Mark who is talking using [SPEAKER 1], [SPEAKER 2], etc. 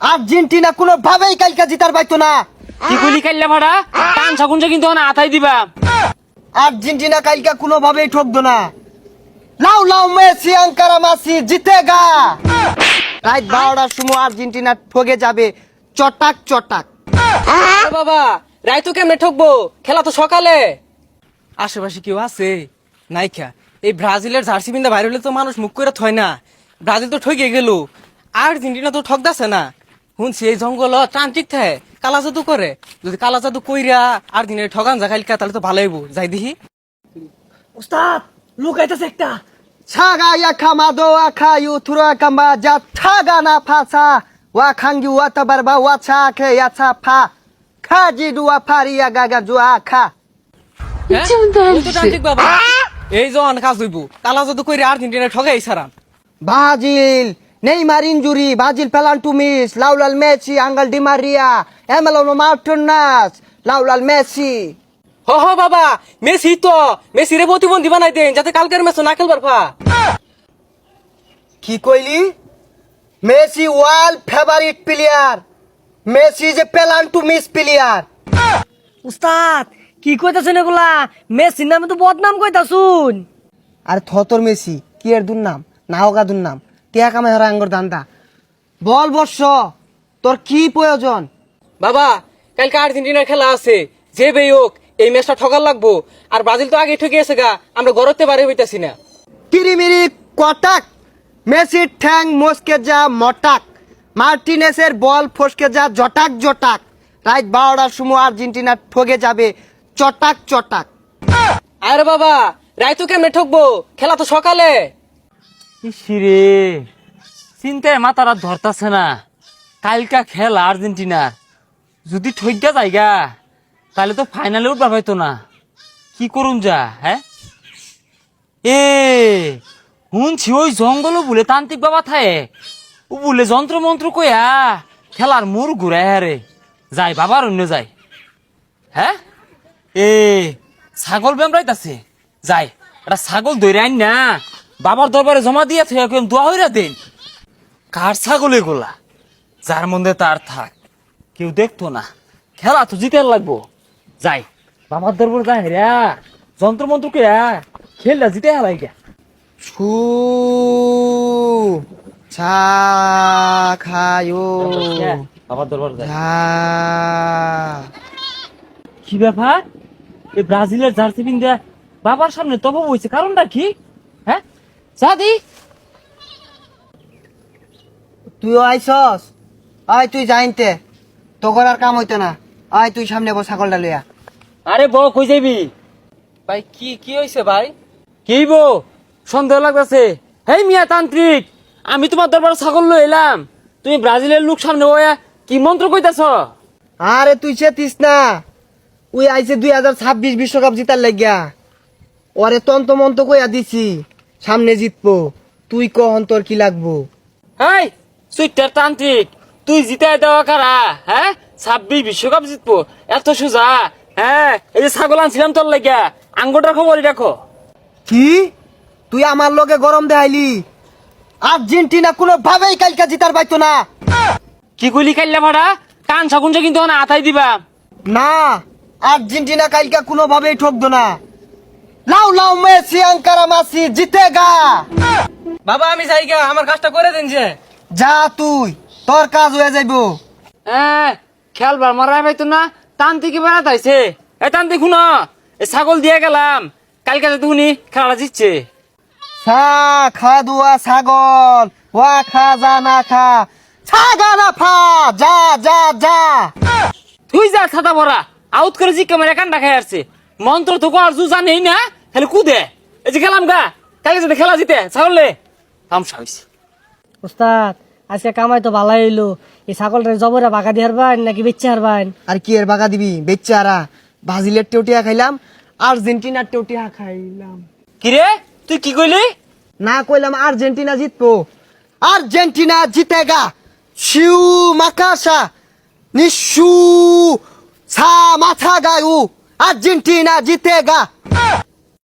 [SPEAKER 1] Argentina কোনো ভাবেই কালকা জিতার পাইতো না।
[SPEAKER 2] কি কইলি কাইল্লা ভাড়া টান সাকুনছে কিন্তু না আতাই দিবা।
[SPEAKER 1] আর্জেন্টিনা কালকা কোনো ভাবেই ঠকতো না। লাউ লাউ মেসি আঙ্কারা মাসি জিতেগা। রাত 12টার সময় আর্জেন্টিনা ঠকে যাবে চটাক চটাক।
[SPEAKER 3] বাবা রায় তো কেমনে ঠকবো, খেলা তো সকালে।
[SPEAKER 4] আশেপাশে কেউ আছে নাইখা? এই ব্রাজিলের জার্সি পিন্দা বাইরে হলে তো মানুষ মুখ করে থয় না। ব্রাজিল তো ঠকে গেল, আর্জেন্টিনা তো ঠকদাছে না। শুনছি এই জঙ্গল ট্রান্টিক থাকে কালা জাদু করে। যদি কালা জাদু কইরা আর্জেন্টিনা ঠগান যা খাইলকা তাহলে তো ভালোই হইব। যাই দেখি।
[SPEAKER 3] উস্তাদ লুকাইতেছে একটা।
[SPEAKER 1] ছাগা ইয়াখা মাদো আখা ইউথুরা কাম্বা যা ছাগা না ফাসা ওয়া খাঙ্গি ওয়া তাবারবা ওয়া ছাকে ইয়াছা ফা খাজি দুয়া ফারিয়া গাগা জুয়া খা।
[SPEAKER 4] হ্যাঁ? ওই তো ট্রান্টিক বাবা। এই জন কাজ হইব, কালা জাদু কইরা আর্জেন্টিনা ঠগাই সারাম।
[SPEAKER 1] Brazil, Neymar injury, Brazil penalty miss, Laulal Messi, Angel Di Maria, Emiliano Martinez, Laulal Messi.
[SPEAKER 4] হ হ বাবা, মেসি তো মেসিরে প্রতিবন্ধী বানাই দেন যাতে কালকের ম্যাচ না খেলবার পা।
[SPEAKER 1] কি কইলি? Messi world favourite player, Messi যে পেনাল্টি মিস প্লেয়ার।
[SPEAKER 3] উস্তাদ কি কইতাছেন এগুলা? মেসির নামে তো বদনাম কইতাছুন।
[SPEAKER 1] আর থতর মেসি কি এর দুর্নাম না হোগা দুর্নাম টিয়া কামাই হরা আঙ্গর দান্দা। বল বর্ষ তোর কি প্রয়োজন?
[SPEAKER 4] বাবা কালকে আর্জেন্টিনার খেলা আছে, যে বেই হোক এই ম্যাচটা ঠকার লাগবো। আর ব্রাজিল তো আগে ঠকে গেছে গা, আমরা গড়তে বাড়ি হইতাছি না।
[SPEAKER 1] কিরিমিরি কটাক, মেসির ঠ্যাং মস্কে যা মটাক, মার্টিনেসের বল ফসকে যা জটাক জটাক। রাত 12টার সময় আর্জেন্টিনা ঠকে যাবে চটাক চটাক।
[SPEAKER 4] আরে বাবা রায় তো কেমনে ঠকবো, খেলা তো সকালে।
[SPEAKER 2] ইসিরে চিন্তায় মাথারা ধরতাছে না। কালকা খেলা আর্জেন্টিনার, যদি ঠইগা যায়গা তাহলে তো ফাইনালে উঠবার পাইতো না। কি করুন যা? হ্যাঁ এ শুনছি ওই জঙ্গল বলে তান্ত্রিক বাবা থায়ে ও বলে যন্ত্র মন্ত্র কইয়া খেলার মোর ঘুরায় হারে যাই বাবার অন্য যায়। হ্যাঁ এ ছাগল বেমরাইতাছে, যাই এটা ছাগল ধরে আইন না বাবার দরবারে জমা দিয়ে থেকে দোয়া হইরা দেন। কার ছাগল এগুলা? যার মধ্যে তার থাক, কেউ দেখতো না। খেলা তো জিতে লাগবো। যাই বাবার দরবারে যাই রে যন্ত্র মন্ত্র কে খেললা জিতে হারাই গে।
[SPEAKER 1] ছু ছা খায়ো
[SPEAKER 2] বাবার দরবারে যাই।
[SPEAKER 1] ঝা।
[SPEAKER 2] কি ব্যাপার? এই ব্রাজিলের জার্সি পিন্দা বাবার সামনে তব বইছে, কারণটা কি? হ্যাঁ সাদি
[SPEAKER 1] তুইও আইসস? আয় তুই জানতে তোর আর কাম হইতো না। আয় তুই সামনে বস ছাগলটা লইয়া।
[SPEAKER 2] আরে বউ কই যাইবি?
[SPEAKER 4] ভাই কি কি হয়েছে ভাই?
[SPEAKER 2] কি বউ সন্দেহ লাগতেছে? হেই মিয়া তান্ত্রিক, আমি তোমার দরবারে ছাগল লই এলাম, তুমি ব্রাজিলের লোক সামনে বইয়া কি মন্ত্র কইতাছ?
[SPEAKER 1] আরে তুই চেতিস না, ওই আইছে 2026 বিশ্বকাপ জিতার লাগিয়া। ওরে তন্ত মন্ত কইয়া দিছি সামনে জিতবো। তুই কহন তোর কি লাগবো?
[SPEAKER 2] হেই সুইটার তান্ত্রিক, তুই জিতাই দেওয়া কারা? হ্যাঁ 26 বিশ্বকাপ জিতবো এত সোজা? হ্যাঁ এই যে ছাগল আনছিলাম তোর লাগিয়া, আঙ্গুটার খবরই রাখো।
[SPEAKER 1] কি তুই আমার লগে গরম দেখাইলি? আর্জেন্টিনা কোনো ভাবেই কালকা জিতার পাইতো না।
[SPEAKER 2] কি কইলি কাইল্লা ভাড়া কান সাকুনছে কিন্তু না আতাই দিবা।
[SPEAKER 1] না আর্জেন্টিনা কালকা কোনো ভাবেই ঠকতো না। লাউ লাউ মেসি আঙ্কারা মাসি জিতেগা।
[SPEAKER 4] বাবা আমি যাই গা, আমার কাজটা করে দেন যে।
[SPEAKER 1] যা তুই, তোর কাজ হয়ে যাইবো।
[SPEAKER 2] হ্যাঁ খেলবার মারাই পাইতো না, তান্ত্রিক বেড়াতে আইছে। এ তান্ত্রিক শুনো, এই ছাগল দিয়ে গেলাম, কালকে যদি শুনি খেলাটা জিতছে।
[SPEAKER 1] সা খা দুয়া ছাগল ওয়া খা যা না খা ছাগা না ফা যা যা যা।
[SPEAKER 2] তুই যা ছাতা ভরা আউট করে জি ক্যামেরা কান্ডা খাই আসছে। মন্ত্র তো কর জু জানেই না, হেলে কুদে। এই যে গেলাম গা, কালকে যদি খেলা জিতে ছাগলে তামসা হইছে।
[SPEAKER 3] উস্তাদ আজকে কামাই তো ভালো হইলো। এই ছাগলটা জবরে বাগা দিয়ে হারবান নাকি বেচে হারবান?
[SPEAKER 1] আর কি এর বাগা দিবি বেচারা? ব্রাজিলের টেউটিয়া খাইলাম, আর্জেন্টিনার টেউটিয়া খাইলাম।
[SPEAKER 2] কিরে তুই কি কইলি?
[SPEAKER 1] না কইলাম আর্জেন্টিনা জিতবো। আর্জেন্টিনা জিতেগা। শিউ মাকাসা নিশু সা মাথা গায়ু আর্জেন্টিনা জিতেগা।